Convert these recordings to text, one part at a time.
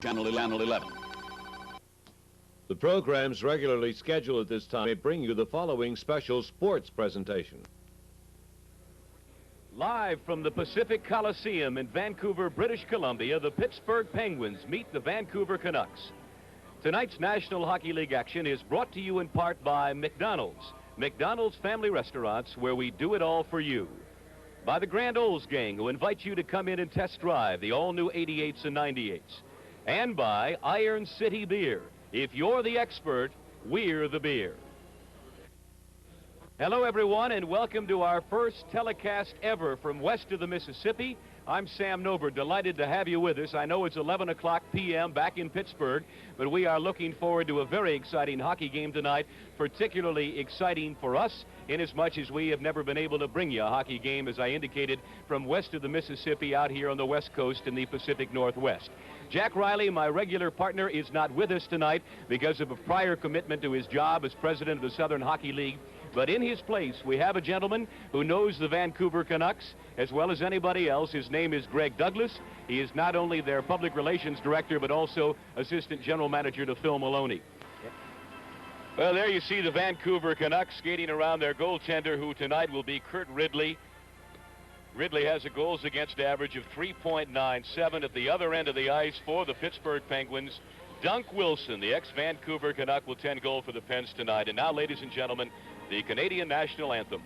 Channel 11. The programs regularly scheduled at this time may bring you the following special sports presentation. Live from the Pacific Coliseum in Vancouver, British Columbia, the Pittsburgh Penguins meet the Vancouver Canucks. Tonight's National Hockey League action is brought to you in part by McDonald's. McDonald's family restaurants where we do it all for you. By the Grand Oles gang, who invite you to come in and test drive the all-new 88s and 98s. And by Iron City Beer. If you're the expert, we're the beer. Hello, everyone, and welcome to our first telecast ever from west of the Mississippi. I'm Sam Nober, delighted to have you with us. I know it's 11 o'clock p.m. back in Pittsburgh, but we are looking forward to a very exciting hockey game tonight, particularly exciting for us, inasmuch as we have never been able to bring you a hockey game, as I indicated, from west of the Mississippi out here on the West Coast in the Pacific Northwest. Jack Riley, my regular partner, is not with us tonight because of a prior commitment to his job as president of the Southern Hockey League. But in his place, we have a gentleman who knows the Vancouver Canucks as well as anybody else. His name is Greg Douglas. He is not only their public relations director, but also assistant general manager to Phil Maloney. Well, there you see the Vancouver Canucks skating around their goaltender, who tonight will be Kurt Ridley. Ridley has a goals against average of 3.97 at the other end of the ice for the Pittsburgh Penguins. Dunk Wilson, the ex-Vancouver Canuck, will tend goal for the Pens tonight. And now, ladies and gentlemen, the Canadian National Anthem.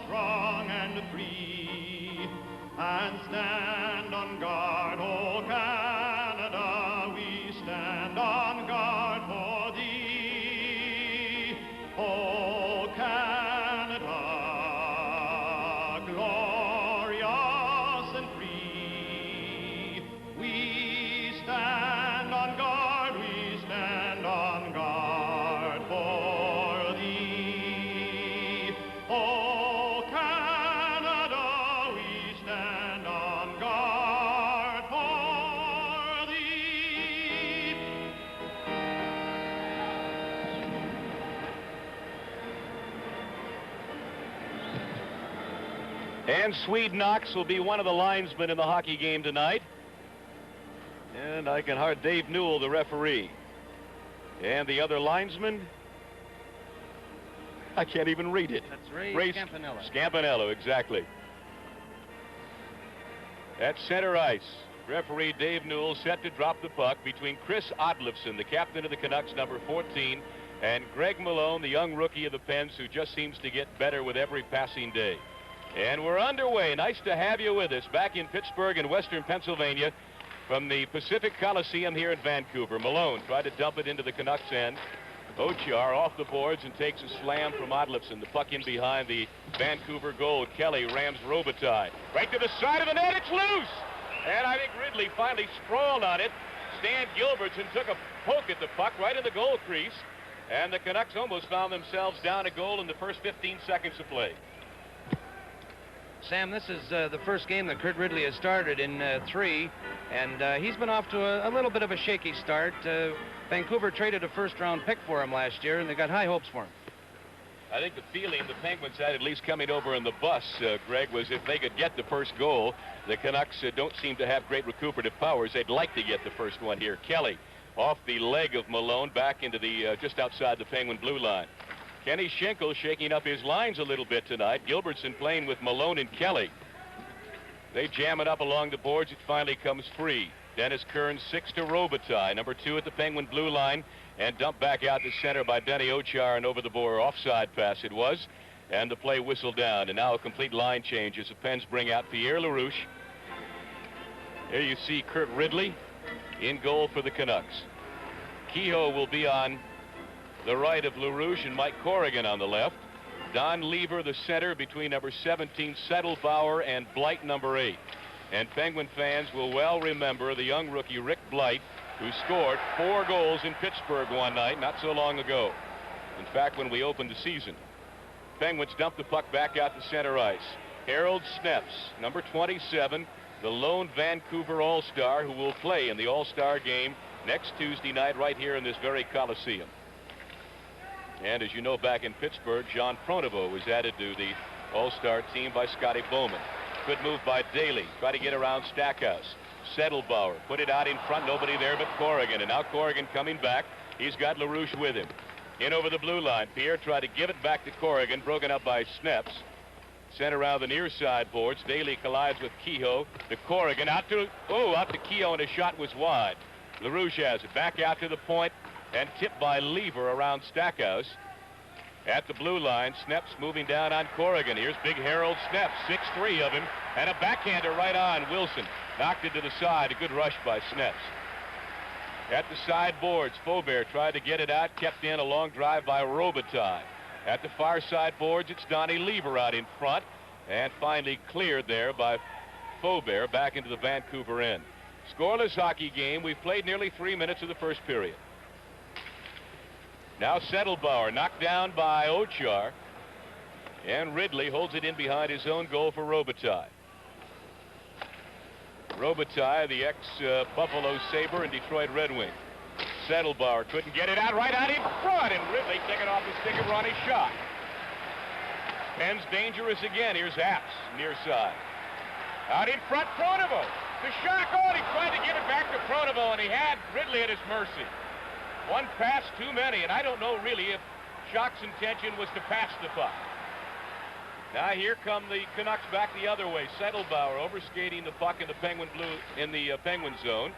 Strong and free, and stand on guard, oh Canada, we stand on guard for thee, oh Canada, glorious and free, we stand on guard, we stand on guard for thee, oh And Swede Knox will be one of the linesmen in the hockey game tonight. And I can hear Dave Newell, the referee. And the other linesman, I can't even read it. That's Ray Scampanello. Scampanello, exactly. At center ice, referee Dave Newell set to drop the puck between Chris Oddlifson, the captain of the Canucks, number 14, and Greg Malone, the young rookie of the Pens, who just seems to get better with every passing day. And we're underway. Nice to have you with us back in Pittsburgh and western Pennsylvania from the Pacific Coliseum here in Vancouver. Malone tried to dump it into the Canucks end. Ochar off the boards and takes a slam from Oddlifson. The puck in behind the Vancouver goal. Kelly rams Robitaille. Right to the side of the net. It's loose. And I think Ridley finally sprawled on it. Stan Gilbertson took a poke at the puck right in the goal crease. And the Canucks almost found themselves down a goal in the first 15 seconds of play. Sam, this is the first game that Kurt Ridley has started in 3, and he's been off to a little bit of a shaky start. Vancouver traded a first-round pick for him last year, and they got high hopes for him. I think the feeling the Penguins had, at least coming over in the bus, Greg, was if they could get the first goal. The Canucks don't seem to have great recuperative powers. They'd like to get the first one here. Kelly off the leg of Malone back into the just outside the Penguin blue line. Kenny Schenkel shaking up his lines a little bit tonight. Gilbertson playing with Malone and Kelly. They jam it up along the boards. It finally comes free. Dennis Kearns 6 to Robitaille, number 2 at the Penguin blue line, and dumped back out to center by Denny Ochar, and over the board offside pass it was, and the play whistled down. And now a complete line change as the Pens bring out Pierre LaRouche. Here you see Kurt Ridley in goal for the Canucks. Kehoe will be on the right of LaRouche and Mike Corrigan on the left. Don Lever, the center, between number 17, Settlebauer, and Blight, number 8. And Penguin fans will well remember the young rookie Rick Blight, who scored 4 goals in Pittsburgh one night not so long ago. In fact, when we opened the season. Penguins dump the puck back out to center ice. Harold Snepps, number 27, the lone Vancouver All-Star who will play in the All-Star game next Tuesday night right here in this very Coliseum. And as you know, back in Pittsburgh, John Pronovo was added to the All-Star team by Scotty Bowman. Good move by Daly. Try to get around Stackhouse. Settlebauer put it out in front. Nobody there but Corrigan. And now Corrigan coming back. He's got LaRouche with him. In over the blue line. Pierre tried to give it back to Corrigan. Broken up by Snepps. Sent around the near side boards. Daly collides with Kehoe. To Corrigan. Out to Kehoe, and his shot was wide. LaRouche has it. Back out to the point. And tipped by Lever around Stackhouse. At the blue line, Snepps moving down on Corrigan. Here's big Harold Snepps, 6'3" of him, and a backhander right on Wilson. Knocked it to the side. A good rush by Snepps. At the side boards, Faubert tried to get it out, kept in a long drive by Robitaille. At the far side boards, it's Donnie Lever out in front, and finally cleared there by Faubert back into the Vancouver end. Scoreless hockey game. We've played nearly 3 minutes of the first period. Now Settlebauer knocked down by Ochar, and Ridley holds it in behind his own goal for Robitaille. Robitaille, the ex-Buffalo Sabre and Detroit Red Wing. Settlebauer couldn't get it out, right out in front, and Ridley taking off the stick of Ronnie Shot. Penn's dangerous again. Here's Apps, near side. Out in front, Pronovo. The shot, he tried to give it back to Pronovo, and he had Ridley at his mercy. One pass too many, and I don't know really if Schock's intention was to pass the puck. Now here come the Canucks back the other way. Settlebauer overskating the puck in the Penguin Penguin zone,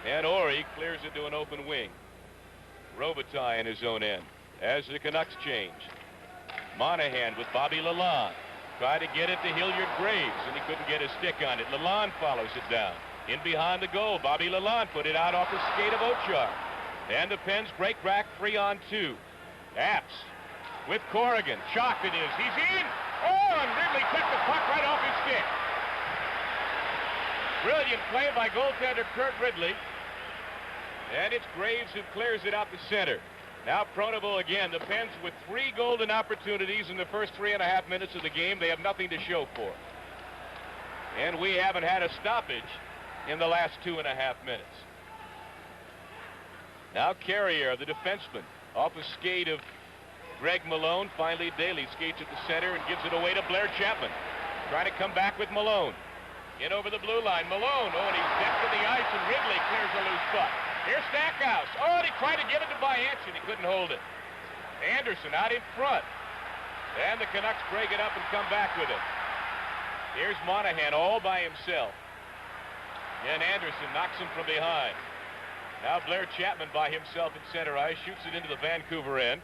and Ori clears it to an open wing. Robitaille in his own end as the Canucks change. Monahan with Bobby Lalonde. Tried to get it to Hilliard Graves, and he couldn't get his stick on it. Lalonde follows it down. In behind the goal, Bobby Lalonde put it out off the skate of Ochar. And the Pens break back 3-on-2. Apps with Corrigan. Shock it is. He's in. Oh, and Ridley took the puck right off his stick. Brilliant play by goaltender Kurt Ridley. And it's Graves who clears it out the center. Now Pronovo again. The Pens with 3 golden opportunities in the first 3.5 minutes of the game. They have nothing to show for. And we haven't had a stoppage in the last 2.5 minutes. Now Carrier, the defenseman, off a skate of Greg Malone. Finally, Daly skates at the center and gives it away to Blair Chapman. Trying to come back with Malone. In over the blue line. Malone, and he's decked to the ice, and Ridley clears a loose puck. Here's Stackhouse. And he tried to give it to Bianchi. He couldn't hold it. Anderson out in front. And the Canucks break it up and come back with it. Here's Monahan all by himself. And Anderson knocks him from behind. Now Blair Chapman by himself at center ice, shoots it into the Vancouver end.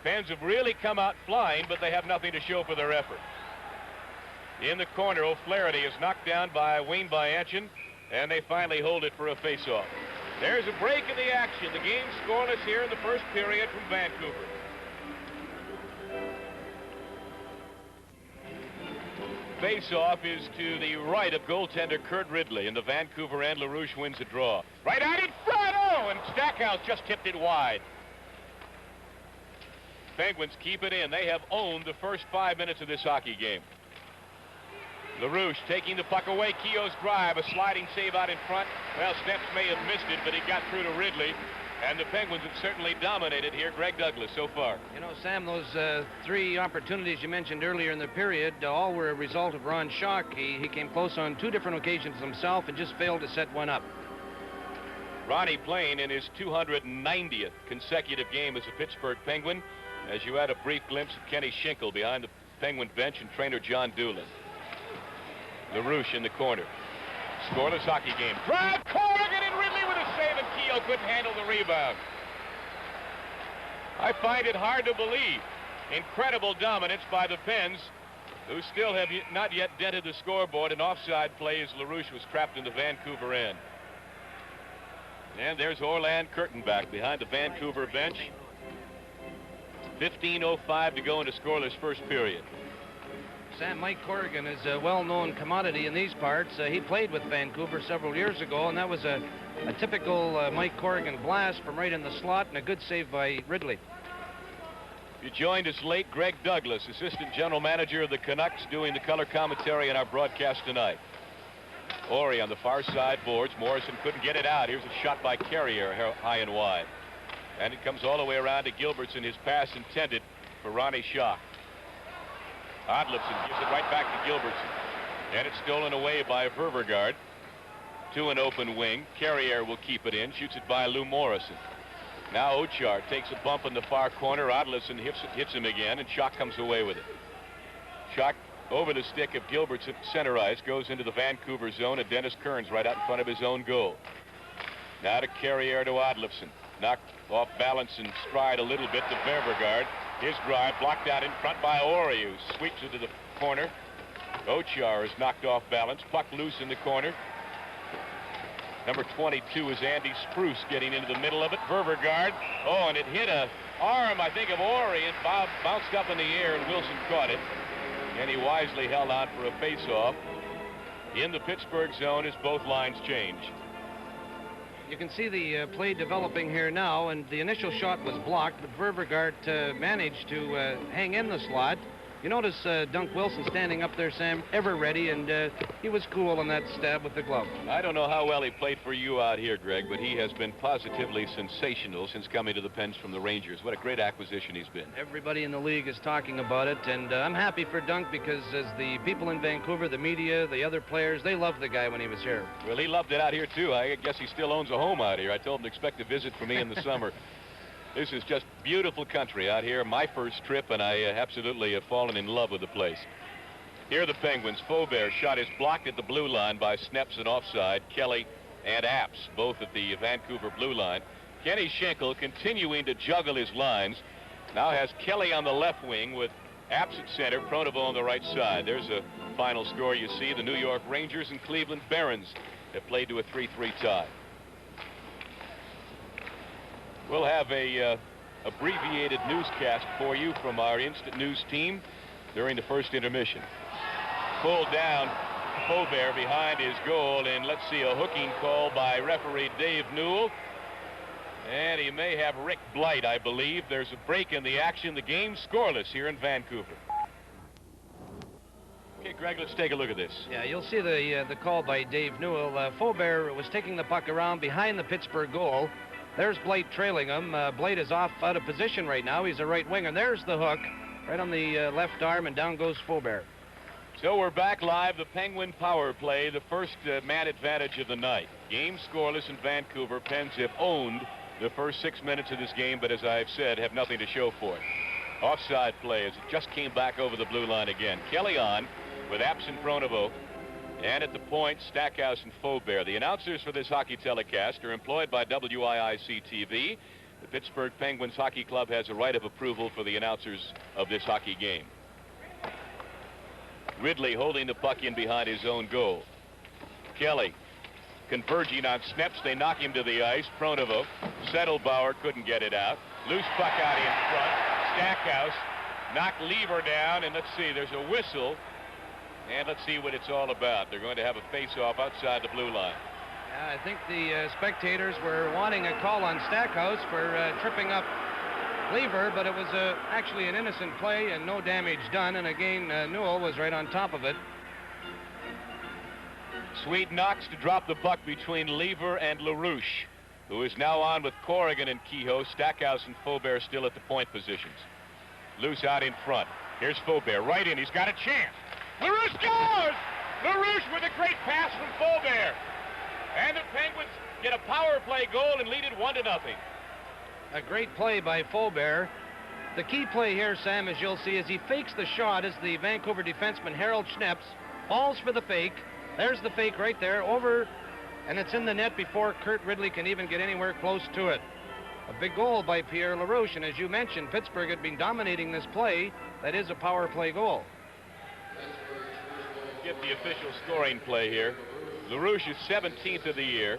Pens have really come out flying, but they have nothing to show for their effort. In the corner, O'Flaherty is knocked down by Wayne Bianchin, and they finally hold it for a face-off. There's a break in the action. The game scoreless here in the first period from Vancouver. Face-off is to the right of goaltender Kurt Ridley, and the Vancouver end. LaRouche wins the draw. Right out in front, and Stackhouse just tipped it wide. Penguins keep it in. They have owned the first 5 minutes of this hockey game. LaRouche taking the puck away. Keogh's drive, a sliding save out in front. Well, Snepps may have missed it, but he got through to Ridley. And the Penguins have certainly dominated here. Greg Douglas so far. You know, Sam, those 3 opportunities you mentioned earlier in the period all were a result of Ron Schock. He came close on 2 different occasions himself and just failed to set one up. Ronnie playing in his 290th consecutive game as a Pittsburgh Penguin, as you had a brief glimpse of Kenny Schinkel behind the Penguin bench and trainer John Doolin. LaRouche in the corner. Scoreless hockey game. Drive, Corrigan, and Ridley with a save, and Kehoe couldn't handle the rebound. I find it hard to believe. Incredible dominance by the Pens, who still have not yet dented the scoreboard. An offside play as LaRouche was trapped in the Vancouver end. And there's Orland Kurtenbach behind the Vancouver bench. 15:05 to go in a scoreless first period. Sam, Mike Corrigan is a well-known commodity in these parts. He played with Vancouver several years ago, and that was a typical Mike Corrigan blast from right in the slot, and a good save by Ridley. You joined us late. Greg Douglas, assistant general manager of the Canucks, doing the color commentary in our broadcast tonight. Ori on the far side boards. Morrison couldn't get it out. Here's a shot by Carrier, high and wide. And it comes all the way around to Gilbertson. His pass intended for Ronnie Schock. Oddlifson gives it right back to Gilbertson. And it's stolen away by Ververgaard. To an open wing. Carrier will keep it in. Shoots it by Lou Morrison. Now Ochar takes a bump in the far corner. Oddlifson hits him again, and Schock comes away with it. Schock over the stick of Gilbertson, center ice, goes into the Vancouver zone, and Dennis Kearns right out in front of his own goal. Now to Carrier to Oddlifson. Knocked off balance and stride a little bit to Ververgaard. His drive blocked out in front by Ori, who sweeps it to the corner. Ochar is knocked off balance. Puck loose in the corner. Number 22 is Andy Spruce getting into the middle of it. Ververgaard. Oh, and it hit a arm, I think, of Ori, and bounced up in the air, and Wilson caught it. And he wisely held on for a face-off in the Pittsburgh zone as both lines change. You can see the play developing here now, and the initial shot was blocked, but Ververgaard managed to hang in the slot. You notice Dunk Wilson standing up there, Sam, ever ready, and he was cool on that stab with the glove. I don't know how well he played for you out here, Greg, but he has been positively sensational since coming to the Pens from the Rangers. What a great acquisition he's been. Everybody in the league is talking about it, and I'm happy for Dunk because as the people in Vancouver, the media, the other players, they loved the guy when he was here. Well, he loved it out here, too. I guess he still owns a home out here. I told him to expect a visit from me in the summer. This is just beautiful country out here. My first trip, and I absolutely have fallen in love with the place. Here are the Penguins. Faubert shot is blocked at the blue line by Sneps and offside. Kelly and Apps, both at the Vancouver blue line. Kenny Schenkel continuing to juggle his lines. Now has Kelly on the left wing with Apps at center, Pronovo on the right side. There's a final score you see. The New York Rangers and Cleveland Barons have played to a 3-3 tie. We'll have a abbreviated newscast for you from our instant news team during the first intermission. Pulled down Faubert behind his goal, and let's see, a hooking call by referee Dave Newell. And he may have Rick Blight, I believe. There's a break in the action. The game's scoreless here in Vancouver. Okay, Greg, let's take a look at this. Yeah, you'll see the call by Dave Newell. Faubert was taking the puck around behind the Pittsburgh goal. There's Blight trailing him. Blight is off out of position right now. He's a right winger. There's the hook right on the left arm, and down goes Faubert. So we're back live. The Penguin power play, the first man advantage of the night. Game scoreless in Vancouver. Pens have owned the first 6 minutes of this game, but as I've said, have nothing to show for it. Offside play as it just came back over the blue line again. Kelly on with Apps and Pronovo. And at the point, Stackhouse and Faubert. The announcers for this hockey telecast are employed by WIIC-TV. The Pittsburgh Penguins Hockey Club has a right of approval for the announcers of this hockey game. Ridley holding the puck in behind his own goal. Kelly converging on Sneps. They knock him to the ice. Pronovo. Settlebauer couldn't get it out. Loose puck out in front. Stackhouse knocked Lever down, and let's see, there's a whistle. And let's see what it's all about. They're going to have a face-off outside the blue line. I think the spectators were wanting a call on Stackhouse for tripping up Lever, but it was actually an innocent play and no damage done. And again, Newell was right on top of it. Sweet knocks to drop the puck between Lever and LaRouche, who is now on with Corrigan and Kehoe. Stackhouse and Faubert still at the point positions. Loose out in front. Here's Faubert right in. He's got a chance. LaRouche scores! LaRouche with a great pass from Faubert. And the Penguins get a power play goal and lead it 1-0. A great play by Faubert. The key play here, Sam, as you'll see, is he fakes the shot as the Vancouver defenseman Harold Schneps falls for the fake. There's the fake right there, over, and it's in the net before Kurt Ridley can even get anywhere close to it. A big goal by Pierre LaRouche, and as you mentioned, Pittsburgh had been dominating this play. That is a power play goal. Get the official scoring play here. LaRouche is 17th of the year.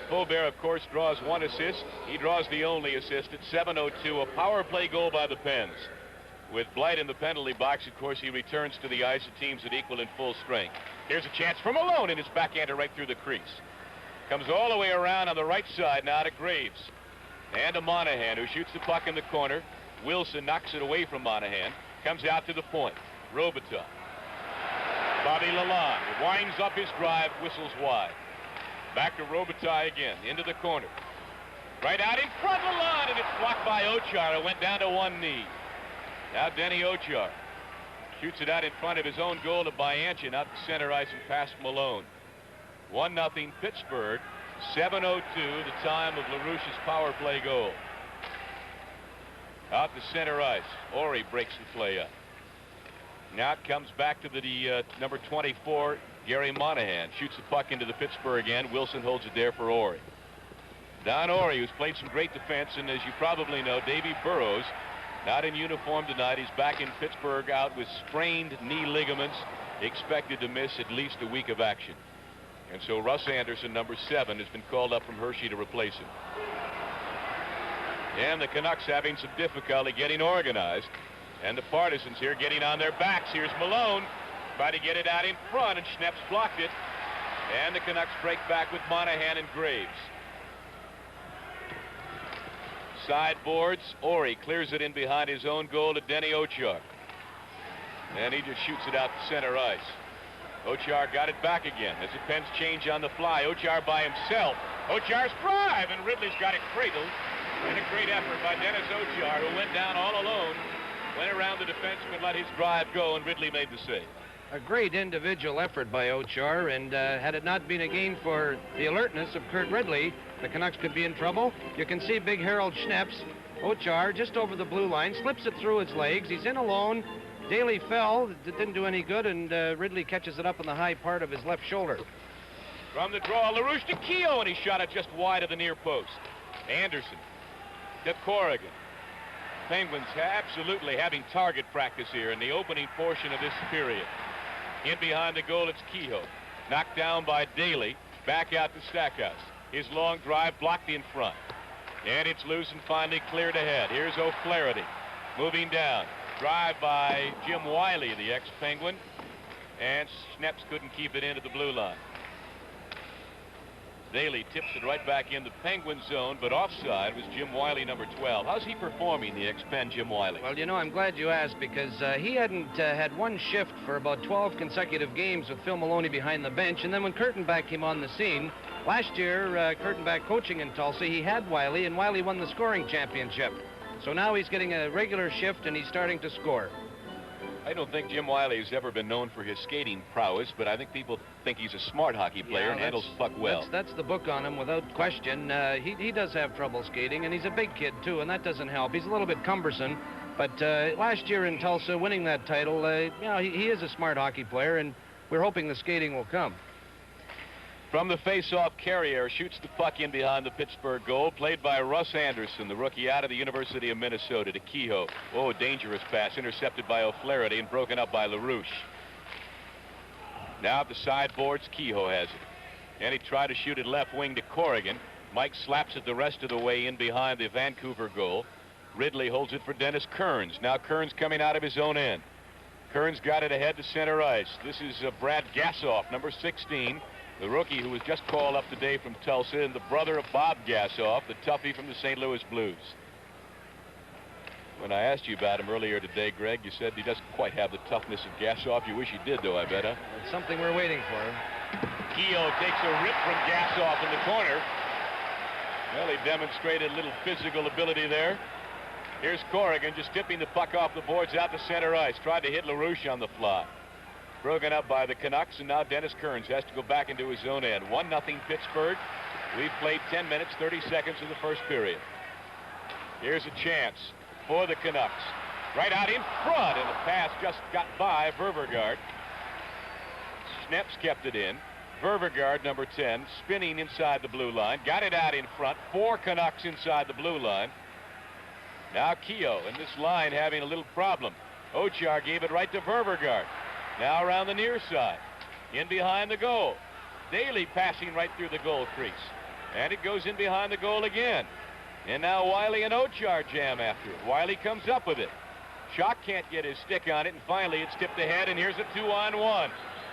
Faubert, of course, draws one assist. He draws the only assist at 7:02. A power play goal by the Pens. With Blight in the penalty box, of course, he returns to the ice at teams that equal in full strength. Here's a chance for Malone, and his backhander right through the crease. Comes all the way around on the right side now to Graves. And to Monahan, who shoots the puck in the corner. Wilson knocks it away from Monahan. Comes out to the point. Robitaille. Bobby Lalonde winds up his drive, whistles wide. Back to Robitaille again, into the corner. Right out in front of Lalonde, and it's blocked by Ochar. It went down to one knee. Now Denny Ochar shoots it out in front of his own goal to Bianchin, out to center ice and past Malone. 1-0 Pittsburgh. 7:02, the time of LaRouche's power play goal. Out to center ice. Ori breaks the play up. Now it comes back to the number 24, Gary Monahan. Shoots the puck into the Pittsburgh end. Wilson holds it there for Ori. Don Ori, who's played some great defense, and as you probably know, Davy Burrows, not in uniform tonight. He's back in Pittsburgh out with sprained knee ligaments, expected to miss at least a week of action. And so Russ Anderson, number 7, has been called up from Hershey to replace him. And the Canucks having some difficulty getting organized. And the partisans here getting on their backs. Here's Malone. Try to get it out in front, and Schneps blocked it. And the Canucks break back with Monahan and Graves. Sideboards. Ori clears it in behind his own goal to Denny Ochar. And he just shoots it out to center ice. Ochar got it back again as the Pens change on the fly. Ochar by himself. Ochar's drive, and Ridley's got it cradled. And a great effort by Dennis Ochar, who went down all alone, went around the defenseman, let his drive go, and Ridley made the save. A great individual effort by Ochar, and had it not been a game for the alertness of Kurt Ridley, the Canucks could be in trouble. You can see big Harold Schneps. Ochar just over the blue line, slips it through his legs. He's in alone. Daly fell. It didn't do any good, and Ridley catches it up on the high part of his left shoulder. From the draw, LaRouche to Keogh, and he shot it just wide of the near post. Anderson to Corrigan. Penguins absolutely having target practice here in the opening portion of this period. In behind the goal, it's Kehoe. Knocked down by Daly. Back out to Stackhouse. His long drive blocked in front. And it's loose and finally cleared ahead. Here's O'Flaherty moving down. Drive by Jim Wiley, the ex-Penguin. And Schneps couldn't keep it into the blue line. Daly tips it right back in the Penguin zone, but offside was Jim Wiley, number 12. How's he performing, the ex-Pen Jim Wiley? Well, you know, I'm glad you asked, because he hadn't had one shift for about 12 consecutive games with Phil Maloney behind the bench. And then when Kurtenbach came on the scene, last year, Kurtenbach coaching in Tulsa, he had Wiley, and Wiley won the scoring championship. So now he's getting a regular shift, and he's starting to score. I don't think Jim Wiley has ever been known for his skating prowess, but I think people think he's a smart hockey player and handles the puck well. That's the book on him, without question. He does have trouble skating, and he's a big kid, too, and that doesn't help. He's a little bit cumbersome, but last year in Tulsa, winning that title, you know, he is a smart hockey player, and we're hoping the skating will come. From the face-off, Carrier shoots the puck in behind the Pittsburgh goal, played by Russ Anderson, the rookie out of the University of Minnesota, to Kehoe. Oh, dangerous pass, intercepted by O'Flaherty and broken up by LaRouche. Now at the sideboards, Kehoe has it. And he tried to shoot it left wing to Corrigan. Mike slaps it the rest of the way in behind the Vancouver goal. Ridley holds it for Dennis Kearns. Now Kearns coming out of his own end. Kearns got it ahead to center ice. This is Brad Gassoff, number 16. The rookie who was just called up today from Tulsa, and the brother of Bob Gassoff, the toughie from the St. Louis Blues. When I asked you about him earlier today, Greg, you said he doesn't quite have the toughness of Gassoff. You wish he did, though, I bet, huh? It's something we're waiting for. Keogh takes a rip from Gassoff in the corner. Well, he demonstrated a little physical ability there. Here's Corrigan just tipping the puck off the boards out to center ice. Tried to hit LaRouche on the fly. Broken up by the Canucks, and now Dennis Kearns has to go back into his own end. 1-0 Pittsburgh. We've played 10 minutes, 30 seconds of the first period. Here's a chance for the Canucks. Right out in front, and the pass just got by Ververgaard. Schneps kept it in. Ververgaard, number 10, spinning inside the blue line. Got it out in front. 4 Canucks inside the blue line. Now Keogh, and this line having a little problem. Ochar gave it right to Ververgaard. Now around the near side, in behind the goal. Daly passing right through the goal crease. And it goes in behind the goal again. And now Wiley and Ochar jam after it. Wiley comes up with it. Schock can't get his stick on it, and finally it's tipped ahead, and here's a 2-on-1.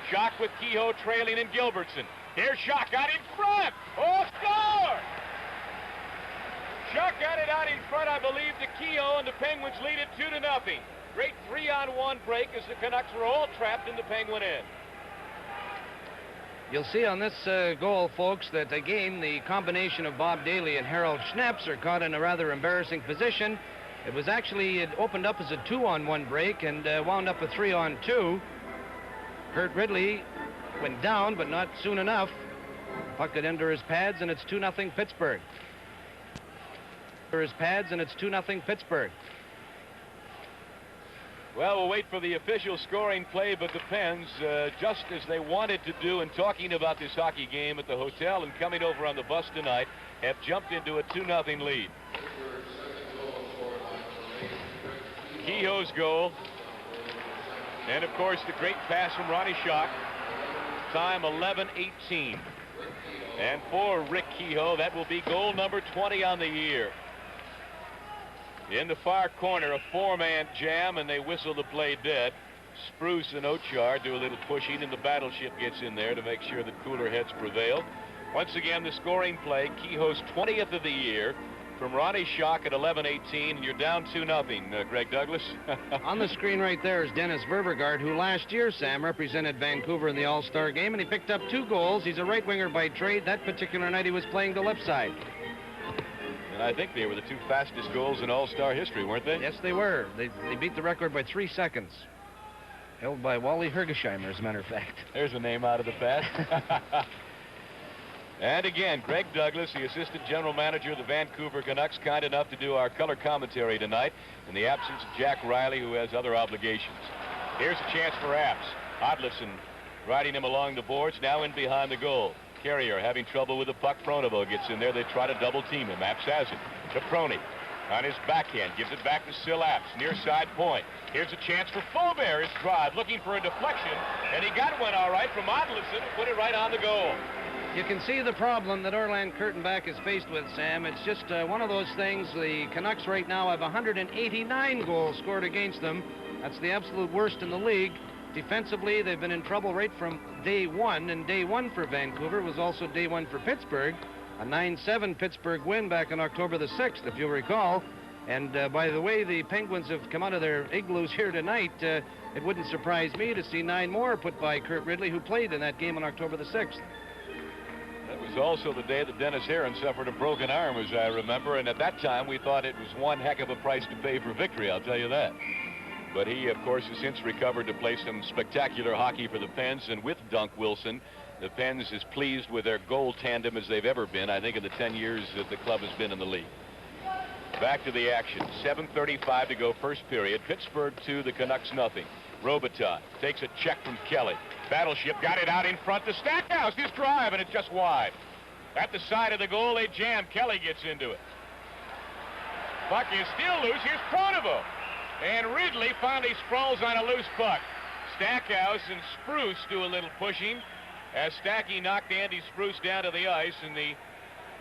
Schock with Kehoe trailing and Gilbertson. Here's Schock out in front. Oh, score! Chuck got it out in front, I believe, to Kehoe, and the Penguins lead it 2-0. Great 3-on-1 break as the Canucks were all trapped in the Penguin end. You'll see on this goal, folks, that again the combination of Bob Daly and Harold Schneps are caught in a rather embarrassing position. It opened up as a 2-on-1 break and wound up a 3-on-2. Kurt Ridley went down, but not soon enough. Pucked it under his pads, and it's 2-0 Pittsburgh. His pads, and it's 2-0 Pittsburgh. Well, we'll wait for the official scoring play, but the Pens, just as they wanted to do in talking about this hockey game at the hotel and coming over on the bus tonight, have jumped into a 2-0 lead. Kehoe's goal, and of course the great pass from Ronnie Schock. Time 11:18. And for Rick Kehoe, that will be goal number 20 on the year. In the far corner, a four-man jam, and they whistle the play dead. Spruce and Ochar do a little pushing, and the Battleship gets in there to make sure that cooler heads prevail. Once again, the scoring play, Kehoe's 20th of the year, from Ronnie Schock at 11:18, and you're down 2-0, Greg Douglas. On the screen right there is Dennis Verbergaard, who last year, Sam, represented Vancouver in the All-Star game, and he picked up 2 goals. He's a right winger by trade. That particular night, he was playing the left side. And I think they were the 2 fastest goals in All-Star history, weren't they? Yes, they were. They beat the record by 3 seconds. Held by Wally Hergesheimer, as a matter of fact. There's a name out of the past. And again, Greg Douglas, the assistant general manager of the Vancouver Canucks, kind enough to do our color commentary tonight in the absence of Jack Riley, who has other obligations. Here's a chance for Apps. Odlisson riding him along the boards, now in behind the goal. Carrier having trouble with the puck. Pronovo gets in there. They try to double team him. Apps has it to Prony on his backhand. Gives it back to Sil Apps near side point. Here's a chance for Faubert. His drive looking for a deflection, and he got one all right from Odlisson and put it right on the goal. You can see the problem that Orland Kurtenbach is faced with, Sam. It's just one of those things. The Canucks right now have 189 goals scored against them. That's the absolute worst in the league. Defensively, they've been in trouble right from day one, and day one for Vancouver was also day one for Pittsburgh. A 9-7 Pittsburgh win back on October the 6th, if you'll recall. And by the way, the Penguins have come out of their igloos here tonight. It wouldn't surprise me to see 9 more put by Kurt Ridley, who played in that game on October the 6th. That was also the day that Dennis Herron suffered a broken arm, as I remember, and at that time we thought it was one heck of a price to pay for victory, I'll tell you that. But he, of course, has since recovered to play some spectacular hockey for the Pens, and with Dunk Wilson, the Pens is pleased with their goal tandem as they've ever been, I think, in the 10 years that the club has been in the league. Back to the action. 7:35 to go, first period. Pittsburgh 2, the Canucks nothing. Robitaille takes a check from Kelly. Battleship got it out in front to Stackhouse. His drive, and it's just wide. At the side of the goal, they jam. Kelly gets into it. Puck is still loose. Here's Pronovo. And Ridley finally sprawls on a loose puck. Stackhouse and Spruce do a little pushing as Stacky knocked Andy Spruce down to the ice, and the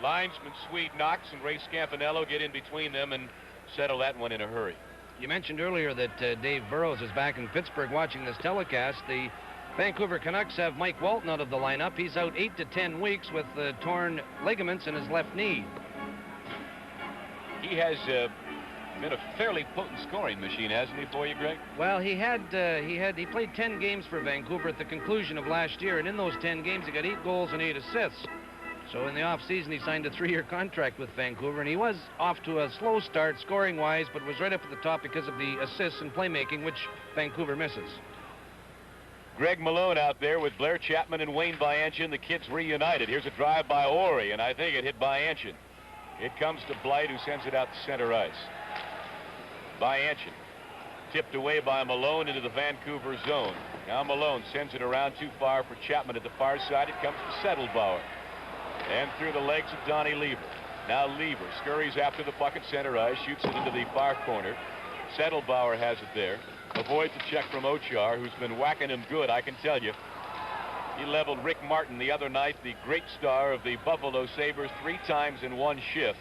linesman Swede Knox and Ray Scampanello get in between them and settle that one in a hurry. You mentioned earlier that Dave Burrows is back in Pittsburgh watching this telecast. The Vancouver Canucks have Mike Walton out of the lineup. He's out 8 to 10 weeks with torn ligaments in his left knee. He has been a fairly potent scoring machine, hasn't he, for you, Greg? Well, he played 10 games for Vancouver at the conclusion of last year, and in those 10 games he got 8 goals and 8 assists. So in the offseason he signed a 3-year contract with Vancouver, and he was off to a slow start scoring-wise, but was right up at the top because of the assists and playmaking, which Vancouver misses. Greg Malone out there with Blair Chapman and Wayne Bianchin. The kids reunited. Here's a drive by Ori, and I think it hit Bianchin. It comes to Blight, who sends it out to center ice. Bianchin tipped away by Malone into the Vancouver zone. Now Malone sends it around too far for Chapman at the far side. It comes to Settlebauer. And through the legs of Donnie Lever. Now Lever scurries after the puck at center ice, shoots it into the far corner. Settlebauer has it there. Avoids a check from Ochar, who's been whacking him good, I can tell you. He leveled Rick Martin the other night, the great star of the Buffalo Sabres, 3 times in one shift.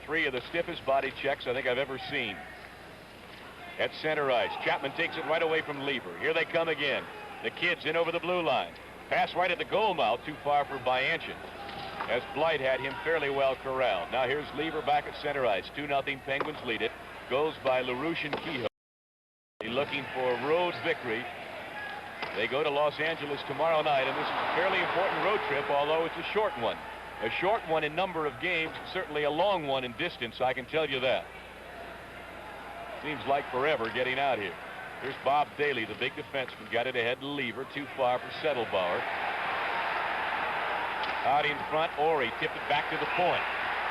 3 of the stiffest body checks I think I've ever seen. At center ice, Chapman takes it right away from Lever. Here they come again. The kids in over the blue line. Pass right at the goal mouth, too far for Bianchin. as Blight had him fairly well corralled. Now here's Lever back at center ice. 2-0 Penguins lead it. Goes by LaRouche and Kehoe. Looking for a road victory. They go to Los Angeles tomorrow night, and this is a fairly important road trip, although it's a short one. A short one in number of games, certainly a long one in distance, I can tell you that. Seems like forever getting out here. Here's Bob Daly, the big defenseman. Got it ahead to Lever. Too far for Settlebauer. Out in front, Ori tipped it back to the point.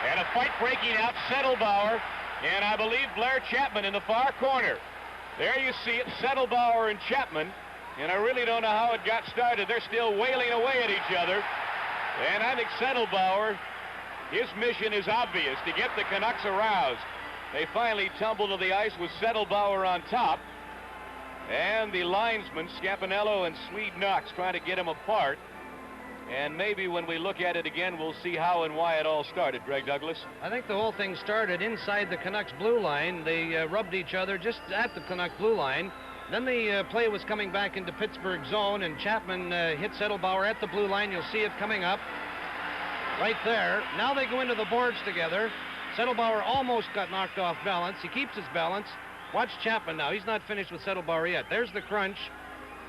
And a fight breaking out. Settlebauer and I believe Blair Chapman in the far corner. There you see it, Settlebauer and Chapman. And I really don't know how it got started. They're still wailing away at each other. And I think Settlebauer, his mission is obvious, to get the Canucks aroused. They finally tumble to the ice with Settlebauer on top. And the linesmen, Scapinello and Swede Knox, trying to get him apart. And maybe when we look at it again, we'll see how and why it all started, Greg Douglas. I think the whole thing started inside the Canucks blue line. They rubbed each other just at the Canuck blue line. Then the play was coming back into Pittsburgh zone, and Chapman hit Settlebauer at the blue line. You'll see it coming up right there. Now they go into the boards together. Settlebauer almost got knocked off balance. He keeps his balance. Watch Chapman now. He's not finished with Settlebauer yet. There's the crunch.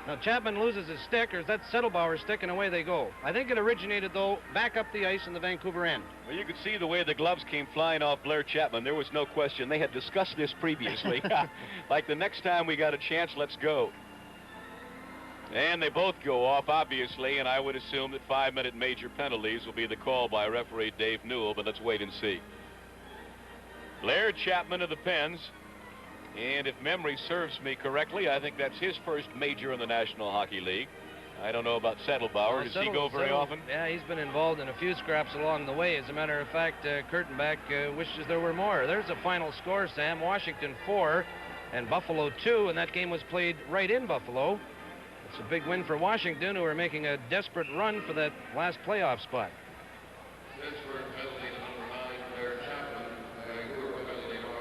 Now Chapman loses his stick, or that's Settlebauer's stick, and away they go. I think it originated, though, back up the ice in the Vancouver end. Well, you could see the way the gloves came flying off Blair Chapman. There was no question. They had discussed this previously. Like the next time we got a chance, let's go. And they both go off, obviously, and I would assume that 5-minute major penalties will be the call by referee Dave Newell, but let's wait and see. Blair Chapman of the Pens. And if memory serves me correctly, I think that's his first major in the National Hockey League. I don't know about Settlebauer. Does he go very often? Yeah, he's been involved in a few scraps along the way. As a matter of fact, Kurtenbach wishes there were more. There's a final score, Sam. Washington 4 and Buffalo 2, and that game was played right in Buffalo. It's a big win for Washington, who are making a desperate run for that last playoff spot. Pittsburgh penalty number 9, Blair Chapman. Vancouver penalty number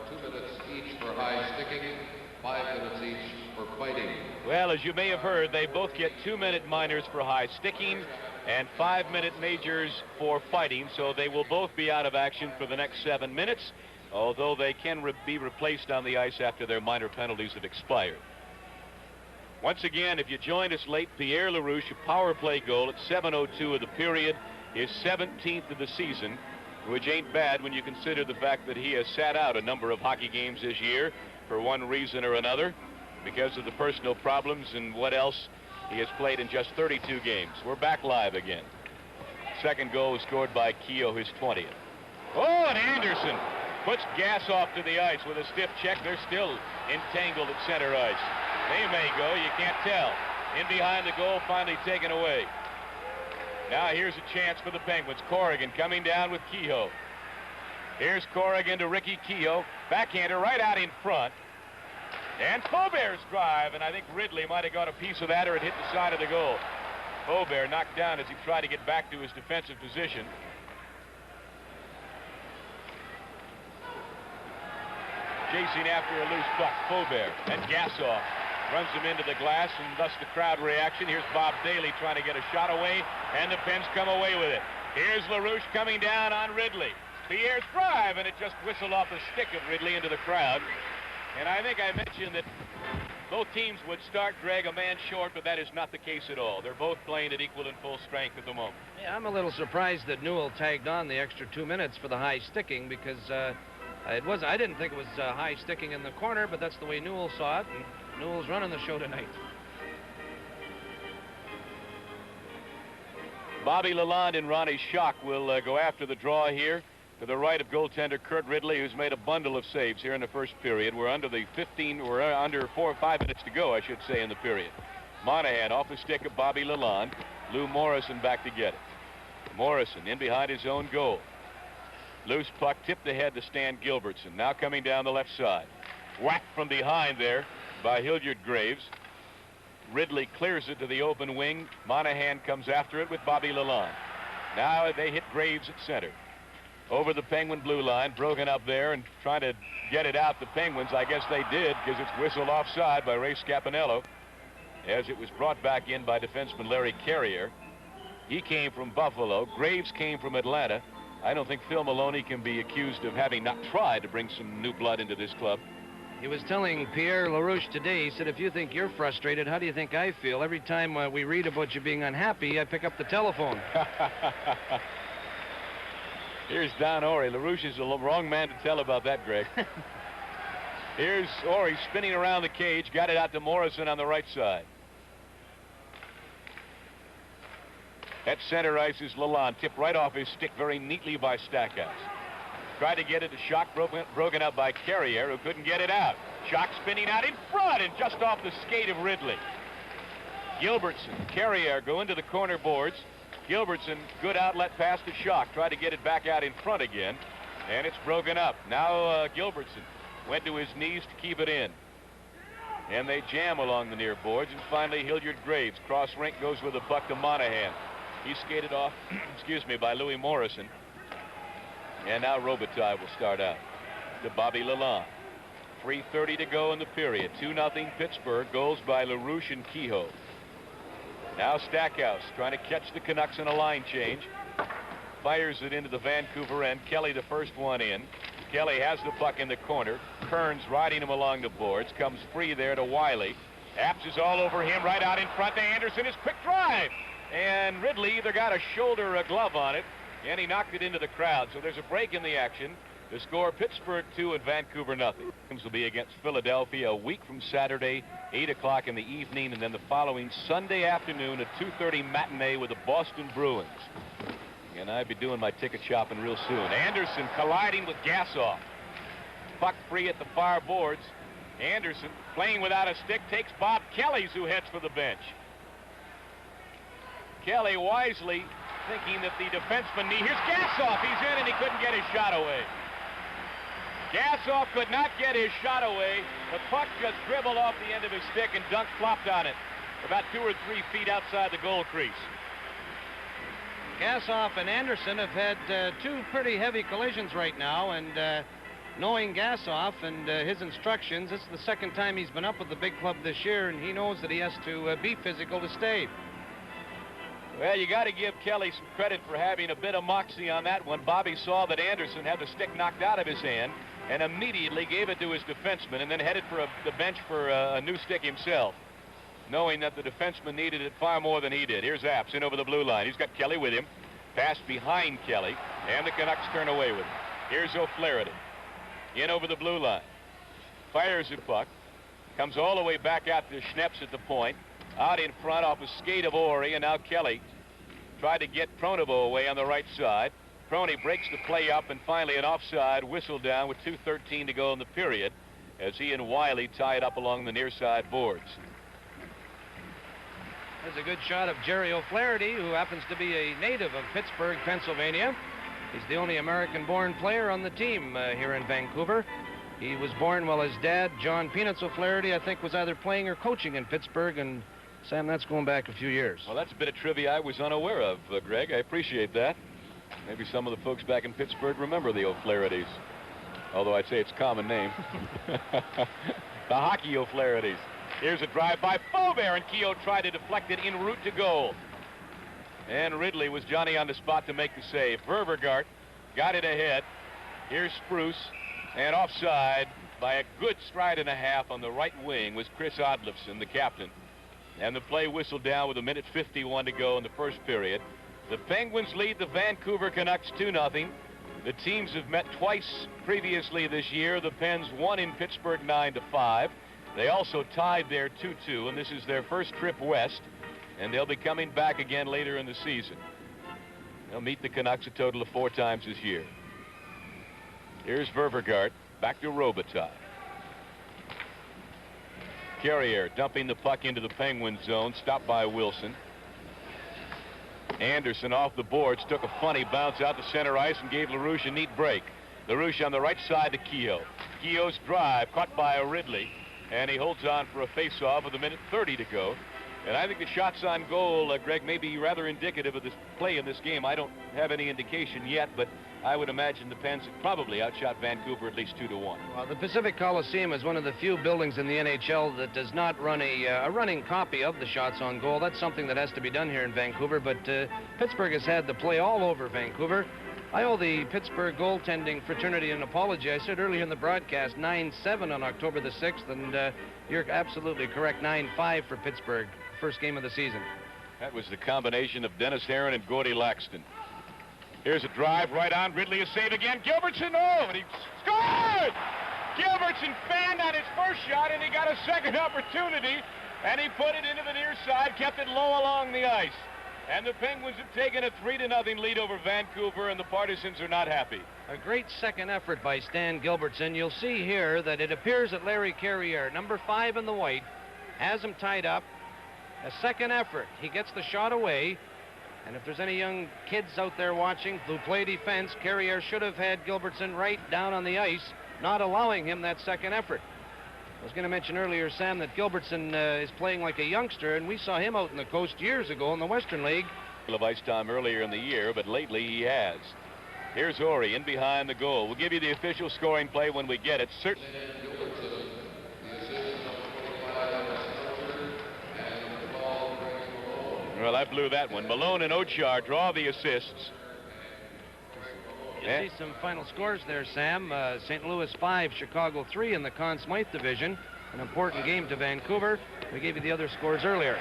7 2 minutes each for high sticking, 5 minutes each for fighting. Well, as you may have heard, they both get 2-minute minors for high sticking and 5-minute majors for fighting, so they will both be out of action for the next 7 minutes, although they can be replaced on the ice after their minor penalties have expired. Once again, if you joined us late, Pierre LaRouche, a power play goal at 7:02 of the period, his 17th of the season, which ain't bad when you consider the fact that he has sat out a number of hockey games this year for one reason or another, because of the personal problems and what else. He has played in just 32 games. We're back live again. Second goal was scored by Kehoe, his 20th. Oh, and Anderson puts Gas off to the ice with a stiff check. They're still entangled at center ice. They may go, you can't tell. In behind the goal, finally taken away. Now here's a chance for the Penguins. Corrigan coming down with Kehoe. Here's Corrigan to Ricky Kehoe. Backhander right out in front. And Faubert's drive, and I think Ridley might have got a piece of that, or it hit the side of the goal. Faubert knocked down as he tried to get back to his defensive position. Chasing after a loose puck, Faubert, and Gassoff runs him into the glass, and thus the crowd reaction. Here's Bob Daly trying to get a shot away, and the Pens come away with it. Here's LaRouche coming down on Ridley. Pierre's drive, and it just whistled off the stick of Ridley into the crowd. And I think I mentioned that both teams would start, Greg, a man short, but that is not the case at all. They're both playing at equal and full strength at the moment. Yeah, I'm a little surprised that Newell tagged on the extra 2 minutes for the high sticking, because I didn't think it was high sticking in the corner, but that's the way Newell saw it, and Newell's running the show tonight. Bobby Lalonde and Ronnie Schock will go after the draw here. To the right of goaltender Kurt Ridley, who's made a bundle of saves here in the first period. We're under 4 or 5 minutes to go, I should say, in the period. Monahan off the stick of Bobby Lalonde. Lou Morrison back to get it. Morrison in behind his own goal. Loose puck tipped ahead to Stan Gilbertson. Now coming down the left side. Whacked from behind there by Hilliard Graves. Ridley clears it to the open wing. Monahan comes after it with Bobby Lalonde. Now they hit Graves at center. Over the Penguin blue line, broken up there and trying to get it out. The Penguins, I guess they did, because it's whistled offside by Ray Scapinello as it was brought back in by defenseman Larry Carrier. He came from Buffalo. Graves came from Atlanta. I don't think Phil Maloney can be accused of having not tried to bring some new blood into this club. He was telling Pierre LaRouche today, he said, if you think you're frustrated, how do you think I feel? Every time we read about you being unhappy, I pick up the telephone. Here's Don Orey. LaRouche is the wrong man to tell about that, Greg. Here's Orey spinning around the cage. Got it out to Morrison on the right side. At center ice is Lalonde. Tipped right off his stick very neatly by Stackhouse. Tried to get it to Schock, broken up by Carrier, who couldn't get it out. Schock spinning out in front and just off the skate of Ridley. Gilbertson, Carrier go into the corner boards. Gilbertson, good outlet pass to Schock. Tried to get it back out in front again, and it's broken up. Now Gilbertson went to his knees to keep it in. And they jam along the near boards, and finally Hilliard Graves. Cross rink goes with the puck to Monahan. He skated off, excuse me, by Louis Morrison. And now Robitaille will start out to Bobby Lalonde. 3:30 to go in the period. 2-0 Pittsburgh. Goals by LaRouche and Kehoe. Now Stackhouse trying to catch the Canucks in a line change. Fires it into the Vancouver end. Kelly the first one in. Kelly has the puck in the corner. Kearns riding him along the boards. Comes free there to Wiley. Apps is all over him right out in front to Anderson. His quick drive. And Ridley either got a shoulder or a glove on it, and he knocked it into the crowd. So there's a break in the action. The score, Pittsburgh 2 and Vancouver 0. Games will be against Philadelphia a week from Saturday, 8 o'clock in the evening, and then the following Sunday afternoon at 2:30 matinee with the Boston Bruins. And I'll be doing my ticket shopping real soon. Anderson colliding with Gassoff. Puck free at the far boards. Anderson playing without a stick takes Bob Kelly's, who heads for the bench. Kelly wisely thinking that the defenseman here's Gassoff. He's in and he couldn't get his shot away. Gassoff could not get his shot away. The puck just dribbled off the end of his stick and Dunk flopped on it about 2 or 3 feet outside the goal crease. Gassoff and Anderson have had 2 pretty heavy collisions right now, and knowing Gassoff and his instructions, this is the second time he's been up with the big club this year, and he knows that he has to be physical to stay. Well, you got to give Kelly some credit for having a bit of moxie on that one. Bobby saw that Anderson had the stick knocked out of his hand and immediately gave it to his defenseman and then headed for the bench for a new stick himself, knowing that the defenseman needed it far more than he did. Here's Apps in over the blue line. He's got Kelly with him. Pass behind Kelly, and the Canucks turn away with him. Here's O'Flaherty in over the blue line. Fires a puck. Comes all the way back out to Schneps at the point. Out in front off a skate of Orey, and now Kelly tried to get Pronovo away on the right side. Prony breaks the play up, and finally an offside whistle down with 2:13 to go in the period as he and Wiley tie it up along the near side boards. There's a good shot of Jerry O'Flaherty, who happens to be a native of Pittsburgh, Pennsylvania. He's the only American-born player on the team here in Vancouver. He was born while his dad, John Peanuts O'Flaherty, I think was either playing or coaching in Pittsburgh, and Sam, that's going back a few years. Well, that's a bit of trivia I was unaware of, Greg. I appreciate that. Maybe some of the folks back in Pittsburgh remember the O'Flahertys, although I'd say it's a common name. The hockey O'Flahertys. Here's a drive by Faubert, and Kehoe tried to deflect it en route to goal. And Ridley was Johnny on the spot to make the save. Ververgaert got it ahead. Here's Spruce, and offside by a good stride and a half on the right wing was Chris Odlefson, the captain. And the play whistled down with 1:51 to go in the first period. The Penguins lead the Vancouver Canucks 2-0. The teams have met twice previously this year. The Pens won in Pittsburgh 9-5. They also tied there 2-2, and this is their first trip west, and they'll be coming back again later in the season. They'll meet the Canucks a total of 4 times this year. Here's Ververgaert, back to Robitaille. Carrier dumping the puck into the Penguin zone, stopped by Wilson. Anderson off the boards, took a funny bounce out to center ice and gave LaRouche a neat break. LaRouche on the right side to Kehoe. Kehoe's drive caught by Ridley, and he holds on for a face-off with 1:30 to go. And I think the shots on goal, Greg, may be rather indicative of this play in this game. I don't have any indication yet, but I would imagine the Pens have probably outshot Vancouver at least 2-1. Well, the Pacific Coliseum is one of the few buildings in the NHL that does not run a running copy of the shots on goal. That's something that has to be done here in Vancouver, but Pittsburgh has had the play all over Vancouver. I owe the Pittsburgh goaltending fraternity an apology. I said earlier in the broadcast 9-7 on October the 6th, and you're absolutely correct, 9-5 for Pittsburgh, first game of the season. That was the combination of Dennis Aaron and Gordy Laxton. Here's a drive right on. Ridley a save again. Gilbertson, oh, and he scored! Gilbertson fanned on his first shot, and he got a second opportunity, and he put it into the near side, kept it low along the ice. And the Penguins have taken a 3-0 lead over Vancouver, and the Partisans are not happy. A great second effort by Stan Gilbertson. You'll see here that it appears that Larry Carrier, number 5 in the white, has him tied up. A second effort. He gets the shot away. And if there's any young kids out there watching who play defense, Carrier should have had Gilbertson right down on the ice, not allowing him that second effort. I was going to mention earlier, Sam, that Gilbertson is playing like a youngster, and we saw him out in the coast years ago in the Western League. Of ice time earlier in the year, but lately he has. Here's Horry in behind the goal. We'll give you the official scoring play when we get it. Certainly. Well, I blew that one. Malone and Ochar draw the assists. You see some final scores there, Sam. St. Louis 5, Chicago 3 in the Conn Smythe division. An important game to Vancouver. We gave you the other scores earlier.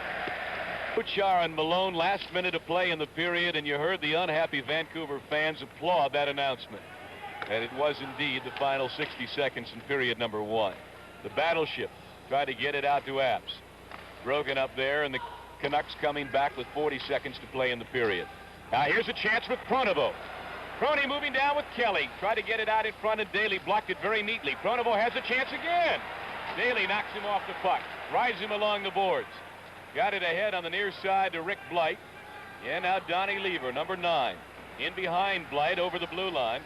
Ochar and Malone, last minute of play in the period, and you heard the unhappy Vancouver fans applaud that announcement. And it was indeed the final 60 seconds in period number 1. The Battleship tried to get it out to Apps. Broken up there, and the Canucks coming back with 40 seconds to play in the period. Now here's a chance with Pronovo. Crony moving down with Kelly. Tried to get it out in front, and Daly blocked it very neatly. Pronovo has a chance again. Daly knocks him off the puck. Rides him along the boards. Got it ahead on the near side to Rick Blight. And now Donnie Lever, number 9. In behind Blight over the blue line.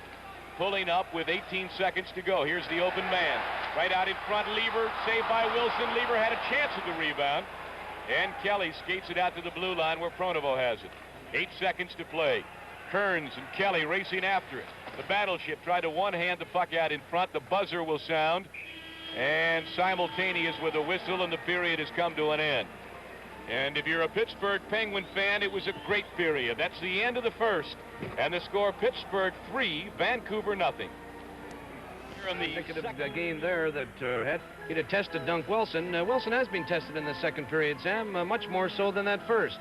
Pulling up with 18 seconds to go. Here's the open man. Right out in front, Lever. Saved by Wilson. Lever had a chance at the rebound. And Kelly skates it out to the blue line where Pronovo has it. 8 seconds to play. Kearns and Kelly racing after it. The Battleship tried to one-hand the puck out in front. The buzzer will sound. And simultaneous with a whistle, and the period has come to an end. And if you're a Pittsburgh Penguin fan, it was a great period. That's the end of the first. And the score, Pittsburgh 3, Vancouver nothing. On the indicative game there that he'd have tested Dunk Wilson. Wilson has been tested in the second period, Sam, much more so than that first.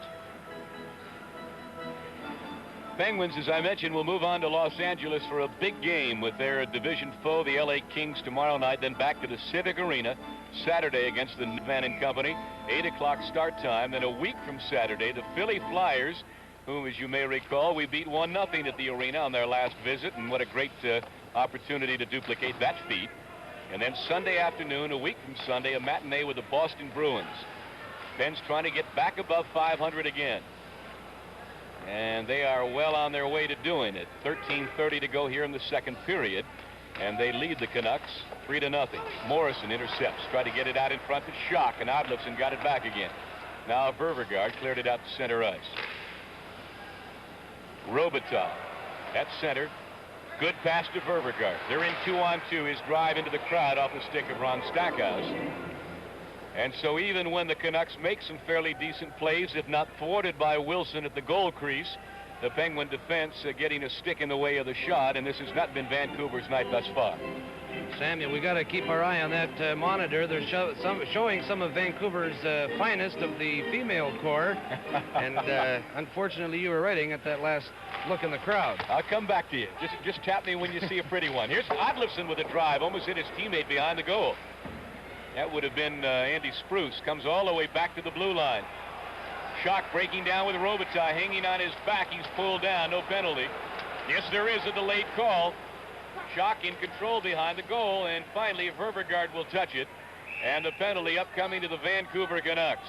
Penguins, as I mentioned, will move on to Los Angeles for a big game with their division foe, the LA Kings, tomorrow night, then back to the Civic Arena Saturday against the Van & Company. 8 o'clock start time. Then a week from Saturday, the Philly Flyers, whom, as you may recall, we beat 1-0 at the arena on their last visit, and what a great opportunity to duplicate that feat. And then Sunday afternoon, a week from Sunday, a matinee with the Boston Bruins. Pens trying to get back above 500 again. And they are well on their way to doing it. 13:30 to go here in the second period. And they lead the Canucks 3-0. Morrison intercepts, tried to get it out in front to Schock, and Odlifson got it back again. Now Ververgaard cleared it out to center ice. Robitaille at center. Good pass to Ververgaard. They're in 2-on-2. His drive into the crowd off the stick of Ron Stackhouse. And so even when the Canucks make some fairly decent plays, if not thwarted by Wilson at the goal crease, the Penguin defense getting a stick in the way of the shot, and this has not been Vancouver's night thus far. Samuel, we got to keep our eye on that monitor. They're showing some of Vancouver's finest of the female corps, and unfortunately you were writing at that last look in the crowd. I'll come back to you. Just tap me when you see a pretty one. Here's Odlifson with a drive, almost hit his teammate behind the goal. That would have been Andy Spruce. Comes all the way back to the blue line. Schock breaking down with Robitaille, hanging on his back. He's pulled down, no penalty. Yes, there is a delayed call. Schock in control behind the goal, and finally Ververgaard will touch it. And the penalty upcoming to the Vancouver Canucks.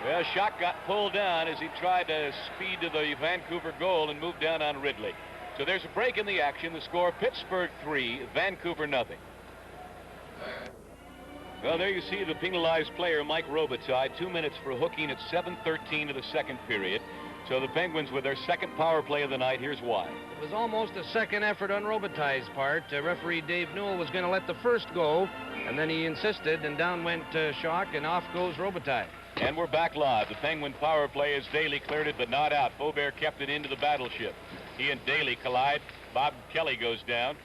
Well, Schock got pulled down as he tried to speed to the Vancouver goal and move down on Ridley. So there's a break in the action. The score, Pittsburgh 3, Vancouver nothing. Well, there you see the penalized player, Mike Robitaille, 2 minutes for hooking at 7:13 of the second period. So the Penguins with their second power play of the night. Here's why. It was almost a second effort on Robitaille's part. Referee Dave Newell was going to let the first go, and then he insisted, and down went Schock, and off goes Robitaille. And we're back live. The Penguin power play as Daly cleared it, but not out. Faubert kept it into the battleship. He and Daly collide. Bob Kelly goes down.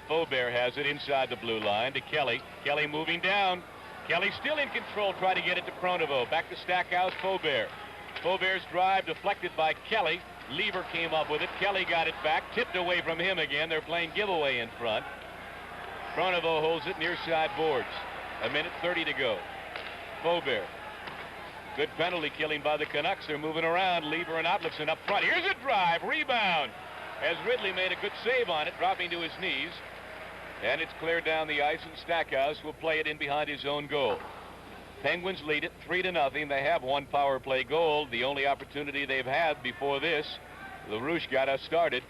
Faubert has it inside the blue line to Kelly. Kelly moving down. Kelly still in control, try to get it to Pronovo. Back to Stackhouse, Faubert. Faubert's drive deflected by Kelly. Lever came up with it. Kelly got it back, tipped away from him again. They're playing giveaway in front. Pronovo holds it near side boards. 1:30 to go. Faubert. Good penalty killing by the Canucks. They're moving around. Lever and Otlifson up front. Here's a drive. Rebound. As Ridley made a good save on it, dropping to his knees. And it's cleared down the ice, and Stackhouse will play it in behind his own goal. Penguins lead it 3-0. They have one power play goal. The only opportunity they've had before this. LaRouche got us started.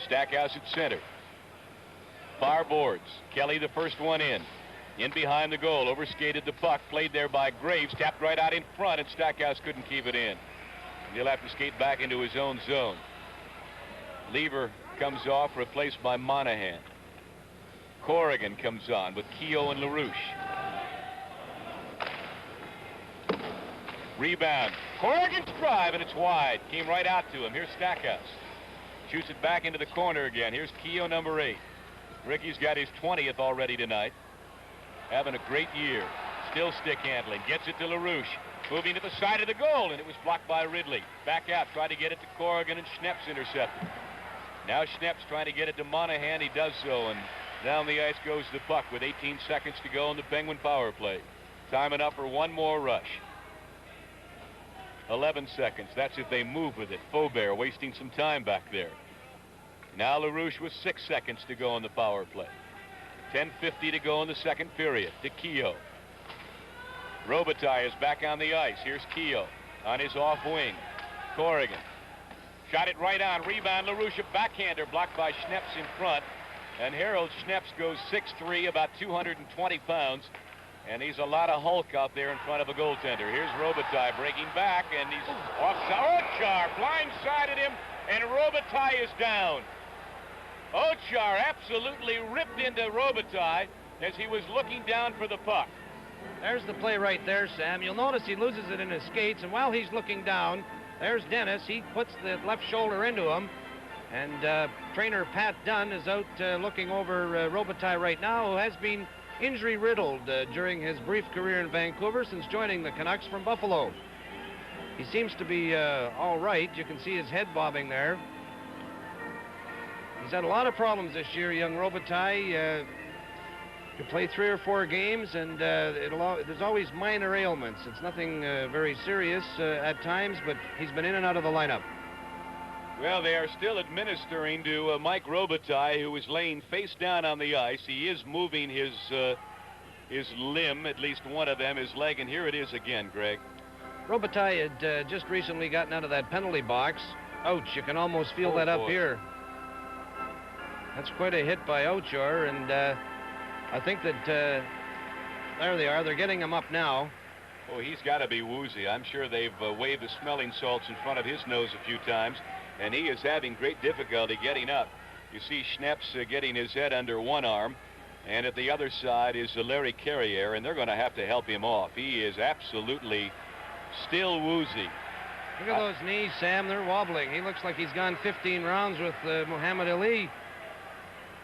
Stackhouse at center. Far boards. Kelly the first one in. In behind the goal. Overskated the puck. Played there by Graves. Tapped right out in front, and Stackhouse couldn't keep it in. He'll have to skate back into his own zone. Lever comes off, replaced by Monahan. Corrigan comes on with Keogh and LaRouche. Rebound. Corrigan's drive, and it's wide. Came right out to him. Here's Stackhouse. Shoots it back into the corner again. Here's Keogh, number 8. Ricky's got his 20th already tonight. Having a great year. Still stick handling. Gets it to LaRouche. Moving to the side of the goal, and it was blocked by Ridley. Back out, tried to get it to Corrigan, and Schneps intercepted. Now Schneps trying to get it to Monahan. He does so, and down the ice goes the puck with 18 seconds to go in the Penguin power play. Time enough for one more rush. 11 seconds. That's if they move with it. Faubert wasting some time back there. Now LaRouche with 6 seconds to go in the power play. 10:50 to go in the second period. To Keogh. Robitaille is back on the ice. Here's Keogh on his off wing. Corrigan. Shot it right on. Rebound. LaRouche, a backhander blocked by Schneps in front. And Harold Schneps goes 6'3", about 220 pounds. And he's a lot of hulk out there in front of a goaltender. Here's Robitaille breaking back, and he's offside. Ochar blindsided him, and Robitaille is down. Ochar absolutely ripped into Robitaille as he was looking down for the puck. There's the play right there, Sam. You'll notice he loses it in his skates, and while he's looking down, there's Dennis. He puts the left shoulder into him, and trainer Pat Dunn is out looking over Robitaille right now, who has been injury-riddled during his brief career in Vancouver since joining the Canucks from Buffalo. He seems to be all right. You can see his head bobbing there. He's had a lot of problems this year, young Robitaille. Can play 3 or 4 games, and there's always minor ailments. It's nothing very serious at times, but he's been in and out of the lineup. Well, they are still administering to Mike Robitaille, who is laying face down on the ice. He is moving his limb, at least one of them, his leg, and here it is again, Greg. Robitaille had just recently gotten out of that penalty box. Ouch, you can almost feel that up here. That's quite a hit by Ochar, and I think that there they are. They're getting him up now. Oh, he's got to be woozy. I'm sure they've waved the smelling salts in front of his nose a few times, and he is having great difficulty getting up. You see Schneps getting his head under one arm, and at the other side is Larry Carrier, and they're going to have to help him off. He is absolutely still woozy. Look at those knees, Sam. They're wobbling. He looks like he's gone 15 rounds with Muhammad Ali.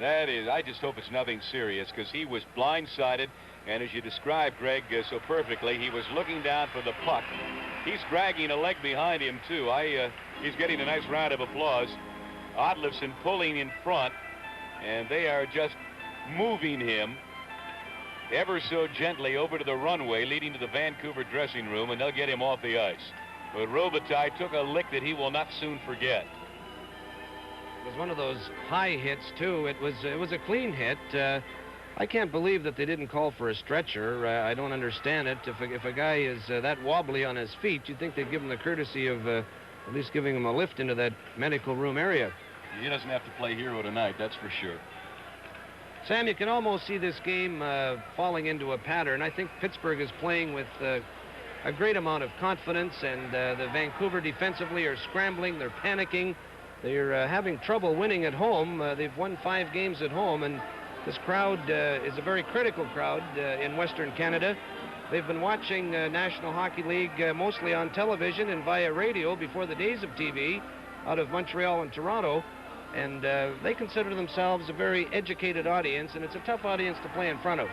That is, I just hope it's nothing serious, because he was blindsided, and as you described, Greg, so perfectly, he was looking down for the puck. He's dragging a leg behind him, too. He's getting a nice round of applause. Otlifson pulling in front, and they are just moving him ever so gently over to the runway leading to the Vancouver dressing room, and they'll get him off the ice. But Robitaille took a lick that he will not soon forget. It was one of those high hits, too. It was a clean hit. I can't believe that they didn't call for a stretcher. I don't understand it. If a guy is that wobbly on his feet, you'd think they'd give him the courtesy of at least giving him a lift into that medical room area. He doesn't have to play hero tonight, that's for sure. Sam, you can almost see this game falling into a pattern. I think Pittsburgh is playing with a great amount of confidence, and the Vancouver defensively are scrambling. They're panicking. They're having trouble winning at home. They've won 5 games at home, and this crowd is a very critical crowd in Western Canada. They've been watching National Hockey League mostly on television and via radio before the days of TV out of Montreal and Toronto, and they consider themselves a very educated audience, and it's a tough audience to play in front of.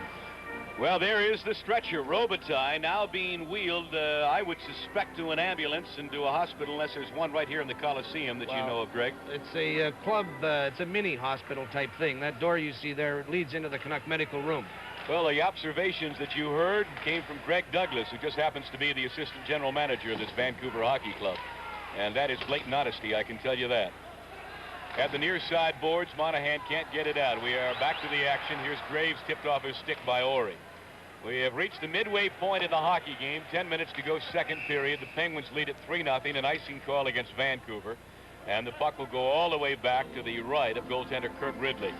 Well, there is the stretcher, Robitaille, now being wheeled, I would suspect, to an ambulance and to a hospital, unless there's one right here in the Coliseum that you know of, Greg. It's a club, it's a mini hospital type thing. That door you see there leads into the Canuck medical room. Well, the observations that you heard came from Greg Douglas, who just happens to be the assistant general manager of this Vancouver Hockey Club. And that is blatant honesty, I can tell you that. At the near side boards, Monahan can't get it out. We are back to the action. Here's Graves tipped off his stick by Ori. We have reached the midway point of the hockey game. 10 minutes to go, second period. The Penguins lead at 3-0, an icing call against Vancouver. And the puck will go all the way back to the right of goaltender Kurt Ridley.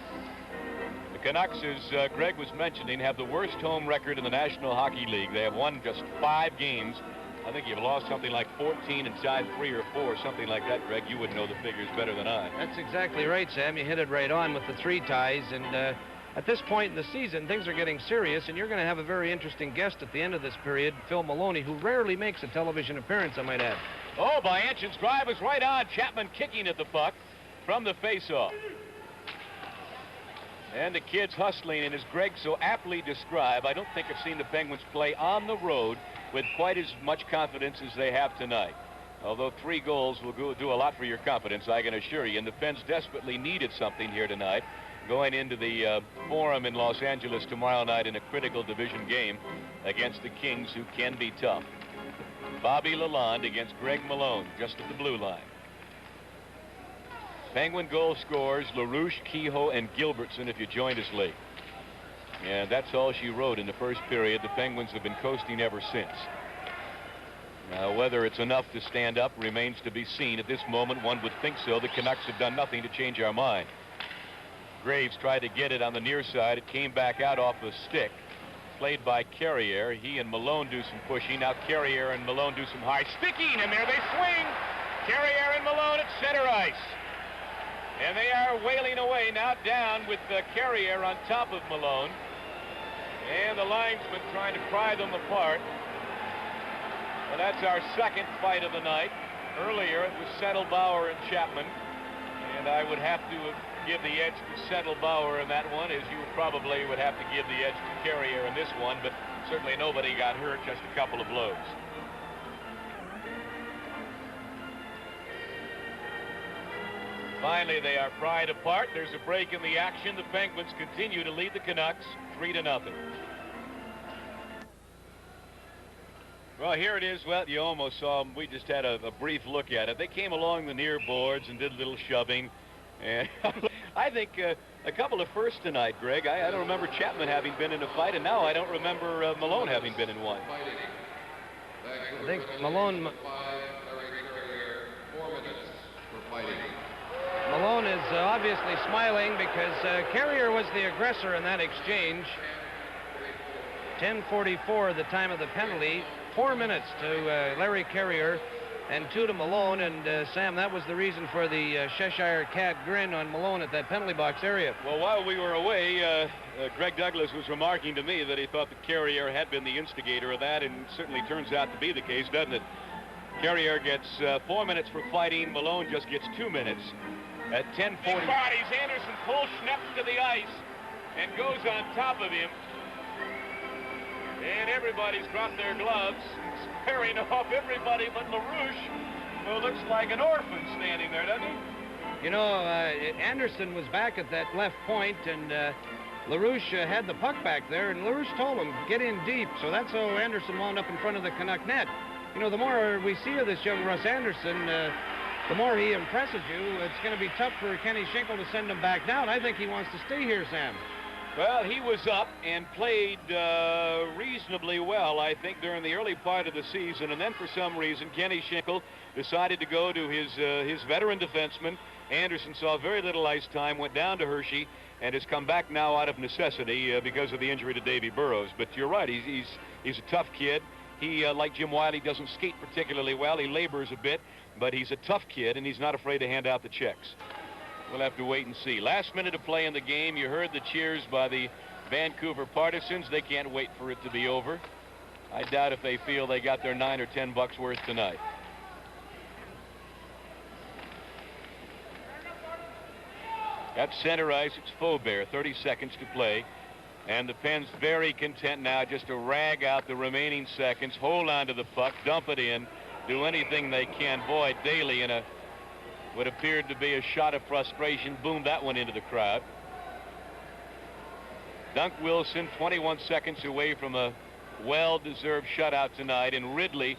The Canucks, as Greg was mentioning, have the worst home record in the National Hockey League. They have won just 5 games. I think you've lost something like 14 and tied 3 or 4, something like that, Greg. You would know the figures better than I. That's exactly right, Sam. You hit it right on with the 3 ties, and at this point in the season, things are getting serious, and you're going to have a very interesting guest at the end of this period, Phil Maloney, who rarely makes a television appearance, I might add. Oh, Bayanchin's drive was right on. Chapman kicking at the puck from the faceoff. And the kids hustling, and as Greg so aptly described, I don't think I've seen the Penguins play on the road with quite as much confidence as they have tonight. Although 3 goals will do a lot for your confidence, I can assure you. And the Pens desperately needed something here tonight, going into the Forum in Los Angeles tomorrow night in a critical division game against the Kings, who can be tough. Bobby Lalonde against Greg Malone, just at the blue line. Penguin goal scorers LaRouche, Kehoe, and Gilbertson, if you joined us late. And that's all she wrote in the first period. The Penguins have been coasting ever since. Now, whether it's enough to stand up remains to be seen. At this moment, one would think so. The Canucks have done nothing to change our mind. Graves tried to get it on the near side. It came back out off the stick. Played by Carrier. He and Malone do some pushing. Now Carrier and Malone do some high sticking, and there they swing. Carrier and Malone at center ice. And they are wailing away now, down with Carrier on top of Malone. And the linesman trying to pry them apart. Well, that's our second fight of the night. Earlier it was Settlebauer and Chapman. And I would have to give the edge to Settlebauer in that one, as you probably would have to give the edge to Carrier in this one, but certainly nobody got hurt, just a couple of blows. Finally, they are pried apart. There's a break in the action. The Penguins continue to lead the Canucks 3-0. Well, here it is. Well, you almost saw them. We just had a brief look at it. They came along the near boards and did a little shoving. And I think a couple of firsts tonight, Greg. I don't remember Chapman having been in a fight, and now I don't remember Malone having been in one. I think Malone... 4 minutes for fighting. Malone is obviously smiling because Carrier was the aggressor in that exchange. 10:44 the time of the penalty. 4 minutes to Larry Carrier and 2 to Malone. And Sam, that was the reason for the Cheshire Cat grin on Malone at that penalty box area. Well, while we were away, Greg Douglas was remarking to me that he thought that Carrier had been the instigator of that, and it certainly turns out to be the case, doesn't it? Carrier gets 4 minutes for fighting. Malone just gets 2 minutes. At 10:40. Bodies, Anderson pulls Schneps to the ice and goes on top of him. And everybody's dropped their gloves, squaring off everybody but LaRouche, who looks like an orphan standing there, doesn't he? You know, Anderson was back at that left point, and LaRouche had the puck back there, and LaRouche told him, get in deep. So that's how Anderson wound up in front of the Canuck net. You know, the more we see of this young Russ Anderson, the more he impresses you. It's going to be tough for Kenny Schinkel to send him back down. I think he wants to stay here, Sam. Well, he was up and played reasonably well, I think, during the early part of the season. And then for some reason, Kenny Schinkel decided to go to his veteran defenseman. Anderson saw very little ice time, went down to Hershey, and has come back now out of necessity because of the injury to Davy Burrows. But you're right, he's a tough kid. He, like Jim Wiley, doesn't skate particularly well. He labors a bit, but he's a tough kid, and he's not afraid to hand out the checks. We'll have to wait and see. Last minute of play in the game. You heard the cheers by the Vancouver partisans. They can't wait for it to be over. I doubt if they feel they got their $9 or $10 worth tonight. At center ice, it's Faubert, 30 seconds to play. And the Pens very content now just to rag out the remaining seconds, hold on to the puck, dump it in, do anything they can. Boy, Daly in what appeared to be a shot of frustration, boomed that one into the crowd. Dunk Wilson, 21 seconds away from a well-deserved shutout tonight. And Ridley,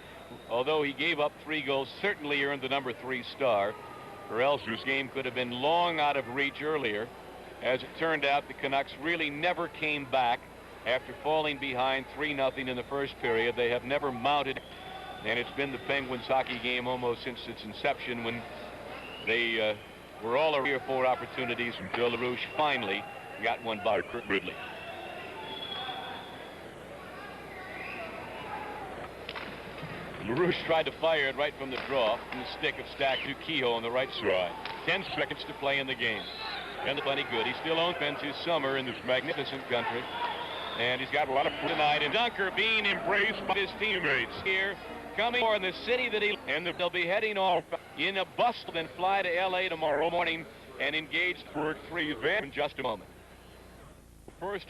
although he gave up 3 goals, certainly earned the number 3 star, or else this game could have been long out of reach earlier. As it turned out, the Canucks really never came back after falling behind 3-0 in the first period. They have never mounted, and it's been the Penguins hockey game almost since its inception, when they were all 3 or 4 opportunities until LaRouche finally got one by Ridley. LaRouche tried to fire it right from the draw from the stick of Stack to Kehoe on the right side. 10 seconds to play in the game. And plenty good. He still owns Pens his summer in this magnificent country. And he's got a lot of fun tonight. And Dunker being embraced by his teammates here, coming in the city that he... And they'll be heading off in a bus, then fly to L.A. tomorrow morning and engage for 3 events in just a moment. First